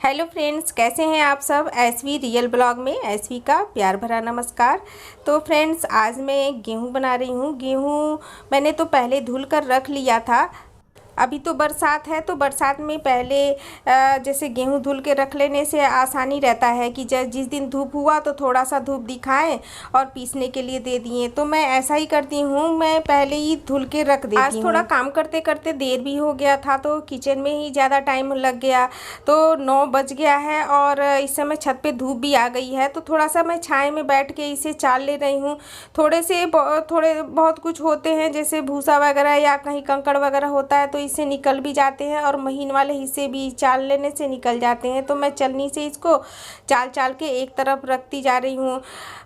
Hello friends, कैसे हैं आप सब। एसवी रियल ब्लॉग में एसवी का प्यार भरा नमस्कार। तो फ्रेंड्स, आज मैं गेहूं बना रही हूं। गेहूं मैंने तो पहले धुल कर रख लिया था। अभी तो बरसात है, तो बरसात में पहले जैसे गेहूं धुल के रख लेने से आसानी रहता है कि जिस दिन धूप हुआ तो थोड़ा सा धूप दिखाएं और पीसने के लिए दे दिए। तो मैं ऐसा ही करती हूँ, मैं पहले ही धुल के रख देती हूँ। आज थोड़ा काम करते करते देर भी हो गया था, तो किचन में ही ज़्यादा टाइम लग गया। तो 9 बज गया है और इस समय छत पे धूप भी आ गई है। तो थोड़ा सा मैं छाए में बैठ के इसे चाल ले रही हूँ। थोड़े बहुत कुछ होते हैं, जैसे भूसा वगैरह या कहीं कंकड़ वगैरह होता है तो इससे निकल भी जाते हैं, और महीन वाले हिस्से भी चाल लेने से निकल जाते हैं। तो मैं चलनी से इसको चाल चाल के एक तरफ रखती जा रही हूँ।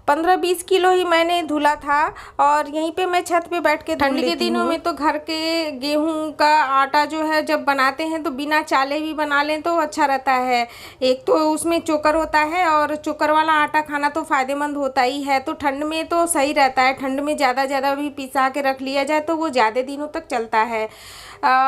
15-20 किलो ही मैंने धुला था, और यहीं पे मैं छत पे बैठ के ठंड के दिनों में तो घर के गेहूं का आटा जो है जब बनाते हैं तो बिना चाले भी बना लें तो अच्छा रहता है। एक तो उसमें चोकर होता है, और चोकर वाला आटा खाना तो फ़ायदेमंद होता ही है। तो ठंड में तो सही रहता है, ठंड में ज़्यादा भी पिसा के रख लिया जाए तो वो ज़्यादा दिनों तक चलता है।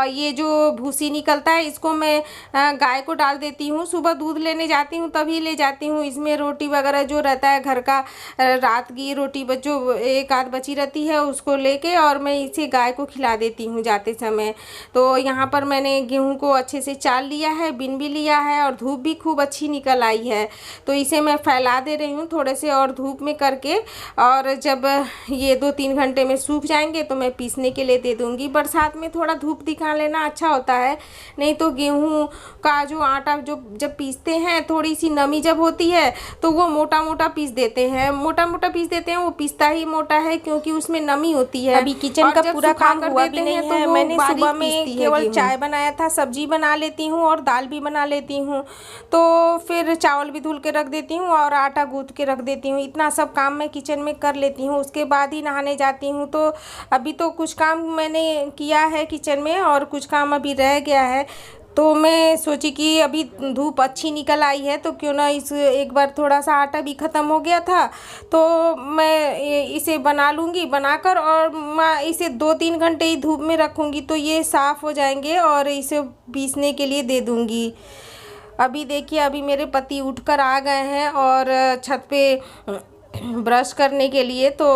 ये जो भूसी निकलता है इसको मैं गाय को डाल देती हूँ। सुबह दूध लेने जाती हूँ तभी ले जाती हूँ। इसमें रोटी वगैरह जो रहता है घर का, रात की रोटी जो एक आध बची रहती है उसको लेके और मैं इसे गाय को खिला देती हूँ जाते समय। तो यहाँ पर मैंने गेहूँ को अच्छे से चाल लिया है, बिन भी लिया है, और धूप भी खूब अच्छी निकल आई है। तो इसे मैं फैला दे रही हूँ थोड़े से और धूप में करके, और जब ये 2-3 घंटे में सूख जाएंगे तो मैं पीसने के लिए दे दूँगी। बरसात में थोड़ा धूप दिखा लेना अच्छा होता है, नहीं तो गेहूं का जो आटा जब पीसते हैं थोड़ी सी नमी जब होती है तो वो मोटा मोटा पीस देते हैं। वो पीसता ही मोटा है क्योंकि उसमें नमी होती है। अभी किचन का पूरा काम हुआ भी नहीं है। तो मैंने सुबह में केवल चाय बनाया था, सब्जी बना लेती हूँ और दाल भी बना लेती हूँ। तो फिर चावल भी धुल के रख देती हूँ और आटा गूंथ के रख देती हूँ। इतना सब काम मैं किचन में कर लेती हूँ, उसके बाद ही नहाने जाती हूँ। तो अभी तो कुछ काम मैंने किया है किचन में और कुछ काम अभी रह गया है। तो मैं सोची कि अभी धूप अच्छी निकल आई है तो क्यों ना एक बार थोड़ा सा आटा भी ख़त्म हो गया था तो मैं इसे बना लूँगी, बनाकर और मैं इसे 2-3 घंटे ही धूप में रखूँगी तो ये साफ़ हो जाएंगे और इसे पीसने के लिए दे दूँगी। अभी देखिए, अभी मेरे पति उठकर आ गए हैं और छत पे ब्रश करने के लिए। तो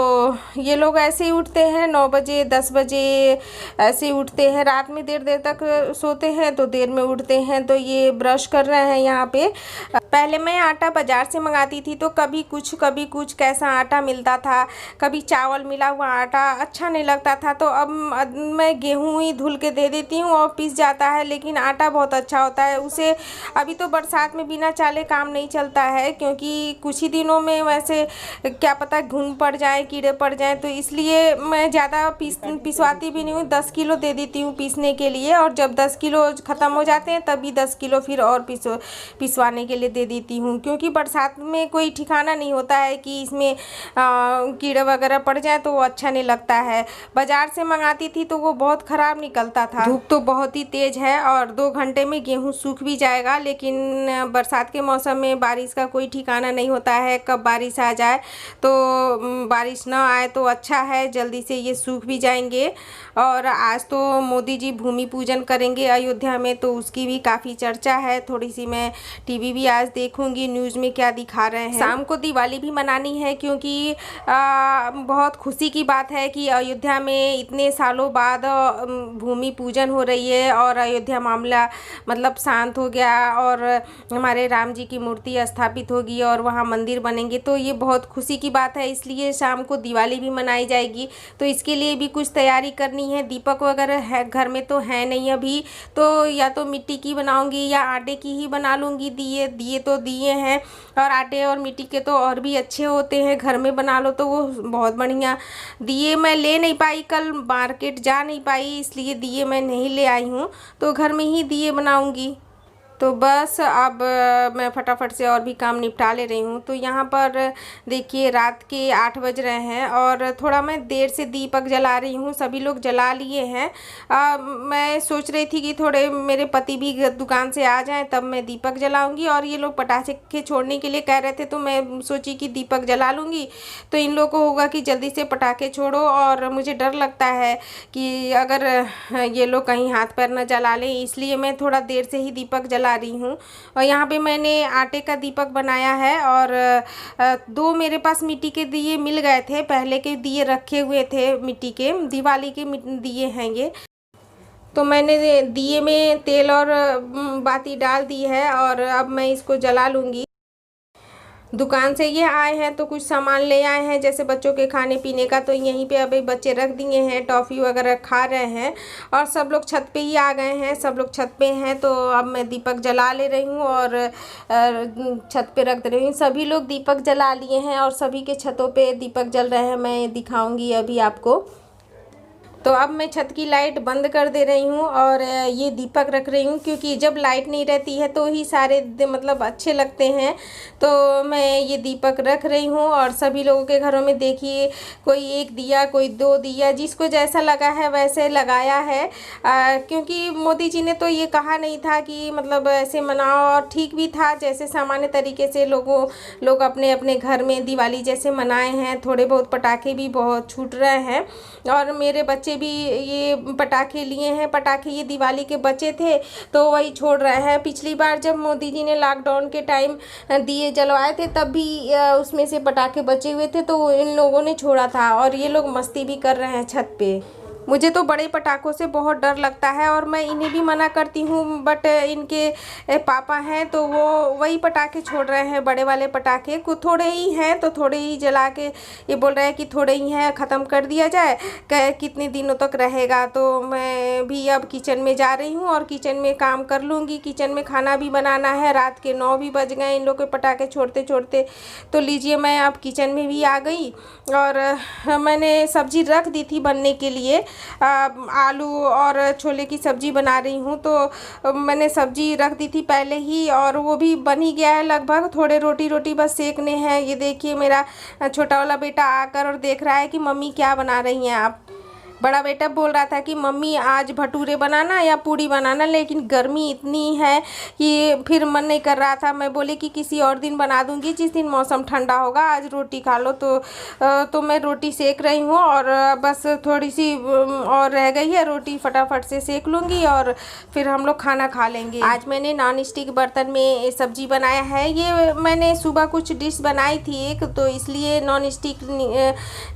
ये लोग ऐसे ही उठते हैं 9 बजे 10 बजे ऐसे ही उठते हैं। रात में देर तक सोते हैं तो देर में उठते हैं। तो ये ब्रश कर रहे हैं यहाँ पे। पहले मैं आटा बाज़ार से मंगाती थी तो कभी कुछ कैसा आटा मिलता था, कभी चावल मिला हुआ आटा अच्छा नहीं लगता था। तो अब मैं गेहूँ ही धुल के दे देती हूँ और पिस जाता है, लेकिन आटा बहुत अच्छा होता है उसे। अभी तो बरसात में बिना चाले काम नहीं चलता है, क्योंकि कुछ ही दिनों में वैसे क्या पता घुन पड़ जाए, कीड़े पड़ जाए, तो इसलिए मैं ज़्यादा पिसवाती भी नहीं हूँ। 10 किलो दे देती हूँ पीसने के लिए, और जब 10 किलो ख़त्म हो जाते हैं तभी 10 किलो फिर और पिसवाने के लिए दे देती हूँ। क्योंकि बरसात में कोई ठिकाना नहीं होता है कि इसमें कीड़े वगैरह पड़ जाए तो वो अच्छा नहीं लगता है। बाज़ार से मंगाती थी तो वो बहुत ख़राब निकलता था। धूप तो बहुत ही तेज़ है और 2 घंटे में गेहूँ सूख भी जाएगा, लेकिन बरसात के मौसम में बारिश का कोई ठिकाना नहीं होता है, कब बारिश आ जाए। तो बारिश ना आए तो अच्छा है, जल्दी से ये सूख भी जाएंगे। और आज तो मोदी जी भूमि पूजन करेंगे अयोध्या में, तो उसकी भी काफ़ी चर्चा है। थोड़ी सी मैं टीवी भी आज देखूंगी न्यूज़ में क्या दिखा रहे हैं। शाम को दिवाली भी मनानी है, क्योंकि बहुत खुशी की बात है कि अयोध्या में इतने सालों बाद भूमि पूजन हो रही है और अयोध्या मामला मतलब शांत हो गया और हमारे राम जी की मूर्ति स्थापित होगी और वहाँ मंदिर बनेंगे। तो ये बहुत खुशी की बात है, इसलिए शाम को दिवाली भी मनाई जाएगी। तो इसके लिए भी कुछ तैयारी करनी है। दीपक वगैरह है घर में तो है नहीं अभी, तो या तो मिट्टी की बनाऊंगी या आटे की ही बना लूँगी। दिए तो दिए हैं, और आटे और मिट्टी के तो और भी अच्छे होते हैं, घर में बना लो तो वो बहुत बढ़िया। दिए मैं ले नहीं पाई, कल मार्केट जा नहीं पाई, इसलिए दिए मैं नहीं ले आई हूँ, तो घर में ही दिए बनाऊँगी। तो बस अब मैं फटाफट से और भी काम निपटा ले रही हूँ। तो यहाँ पर देखिए रात के 8 बज रहे हैं और थोड़ा मैं देर से दीपक जला रही हूँ। सभी लोग जला लिए हैं। मैं सोच रही थी कि थोड़े मेरे पति भी दुकान से आ जाएं तब मैं दीपक जलाऊंगी, और ये लोग पटाखे छोड़ने के लिए कह रहे थे तो मैं सोची कि दीपक जला लूँगी। तो इन लोग को होगा कि जल्दी से पटाखे छोड़ो, और मुझे डर लगता है कि अगर ये लोग कहीं हाथ पैर न जला लें, इसलिए मैं थोड़ा देर से ही दीपक जला जला रही हूँ। और यहाँ पे मैंने आटे का दीपक बनाया है और 2 मेरे पास मिट्टी के दिए मिल गए थे, पहले के दिए रखे हुए थे मिट्टी के, दिवाली के दिए हैं ये। तो मैंने दिए में तेल और बाती डाल दी है और अब मैं इसको जला लूँगी। दुकान से ये आए हैं तो कुछ सामान ले आए हैं, जैसे बच्चों के खाने पीने का, तो यहीं पे अभी बच्चे रख दिए हैं, टॉफ़ी वगैरह खा रहे हैं। और सब लोग छत पे ही आ गए हैं, सब लोग छत पे हैं। तो अब मैं दीपक जला ले रही हूँ और छत पे रख दे रही हूँ। सभी लोग दीपक जला लिए हैं और सभी के छतों पे दीपक जल रहे हैं, मैं दिखाऊँगी अभी आपको। तो अब मैं छत की लाइट बंद कर दे रही हूँ और ये दीपक रख रही हूँ, क्योंकि जब लाइट नहीं रहती है तो ही सारे मतलब अच्छे लगते हैं। तो मैं ये दीपक रख रही हूँ और सभी लोगों के घरों में देखिए, कोई 1 दिया, कोई 2 दिया, जिसको जैसा लगा है वैसे लगाया है। क्योंकि मोदी जी ने तो ये कहा नहीं था कि मतलब ऐसे मनाओ, और ठीक भी था, जैसे सामान्य तरीके से लोग अपने अपने घर में दिवाली जैसे मनाए हैं। थोड़े बहुत पटाखे भी बहुत छूट रहे हैं और मेरे बच्चे भी ये पटाखे लिए हैं। पटाखे ये दिवाली के बचे थे तो वही छोड़ रहे हैं। पिछली बार जब मोदी जी ने लॉकडाउन के टाइम दिए जलवाए थे तब भी उसमें से पटाखे बचे हुए थे, तो इन लोगों ने छोड़ा था और ये लोग मस्ती भी कर रहे हैं छत पे। मुझे तो बड़े पटाखों से बहुत डर लगता है और मैं इन्हें भी मना करती हूँ, बट इनके पापा हैं तो वो वही पटाखे छोड़ रहे हैं, बड़े वाले पटाखे। को थोड़े ही हैं तो थोड़े ही जला के ये बोल रहे हैं कि थोड़े ही हैं, ख़त्म कर दिया जाए, कितने दिनों तक रहेगा। तो मैं भी अब किचन में जा रही हूँ और किचन में काम कर लूँगी। किचन में खाना भी बनाना है, रात के 9 भी बज गए इन लोग के पटाखे छोड़ते छोड़ते। तो लीजिए मैं अब किचन में भी आ गई और मैंने सब्ज़ी रख दी थी बनने के लिए। आलू और छोले की सब्ज़ी बना रही हूँ, तो मैंने सब्ज़ी रख दी थी पहले ही और वो भी बन ही गया है लगभग। थोड़े रोटी बस सेकने हैं। ये देखिए मेरा छोटा वाला बेटा आकर और देख रहा है कि मम्मी क्या बना रही हैं आप। बड़ा बेटा बोल रहा था कि मम्मी आज भटूरे बनाना या पूड़ी बनाना, लेकिन गर्मी इतनी है कि फिर मन नहीं कर रहा था। मैं बोली कि किसी और दिन बना दूंगी, जिस दिन मौसम ठंडा होगा, आज रोटी खा लो। तो मैं रोटी सेक रही हूँ और बस थोड़ी सी और रह गई है, रोटी फटाफट से सेक लूँगी और फिर हम लोग खाना खा लेंगे। आज मैंने नॉन स्टिक बर्तन में सब्जी बनाया है। ये मैंने सुबह कुछ डिश बनाई थी एक, तो इसलिए नॉन स्टिक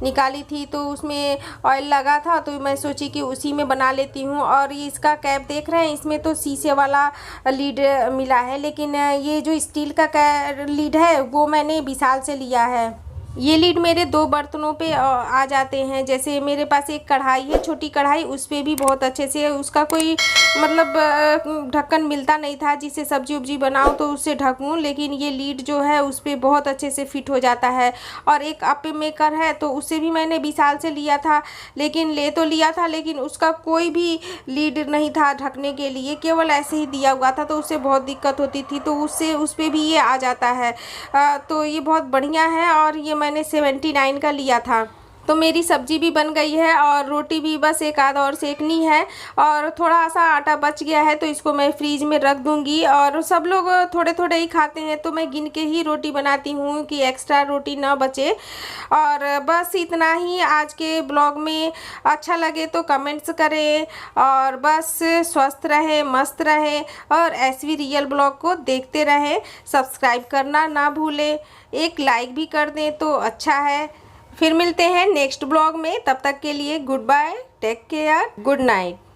निकाली थी, तो उसमें ऑयल लगा था तो मैं सोची कि उसी में बना लेती हूँ। और ये इसका कैप देख रहे हैं, इसमें तो शीशे वाला लीड मिला है, लेकिन ये जो स्टील का लीड है वो मैंने विशाल से लिया है। ये लीड मेरे 2 बर्तनों पे आ जाते हैं। जैसे मेरे पास एक कढ़ाई है, छोटी कढ़ाई, उस पर भी बहुत अच्छे से, उसका कोई मतलब ढक्कन मिलता नहीं था जिससे सब्जी उब्जी बनाऊँ तो उससे ढकूँ, लेकिन ये लीड जो है उस पर बहुत अच्छे से फिट हो जाता है। और एक अप्पे मेकर है तो उससे भी मैंने विशाल से लिया था, लेकिन उसका कोई भी लीड नहीं था ढकने के लिए, केवल ऐसे ही दिया हुआ था, तो उससे बहुत दिक्कत होती थी। तो उस पर भी ये आ जाता है। तो ये बहुत बढ़िया है और ये मैंने 79 का लिया था। तो मेरी सब्जी भी बन गई है और रोटी भी बस एक आध और सेकनी है और थोड़ा सा आटा बच गया है, तो इसको मैं फ्रीज में रख दूंगी। और सब लोग थोड़े थोड़े ही खाते हैं तो मैं गिन के ही रोटी बनाती हूँ कि एक्स्ट्रा रोटी ना बचे। और बस इतना ही आज के ब्लॉग में। अच्छा लगे तो कमेंट्स करें और बस स्वस्थ रहे, मस्त रहे और एसवी रियल ब्लॉग को देखते रहें। सब्सक्राइब करना ना भूलें, एक लाइक भी कर दें तो अच्छा है। फिर मिलते हैं नेक्स्ट ब्लॉग में, तब तक के लिए goodbye, take care, good night.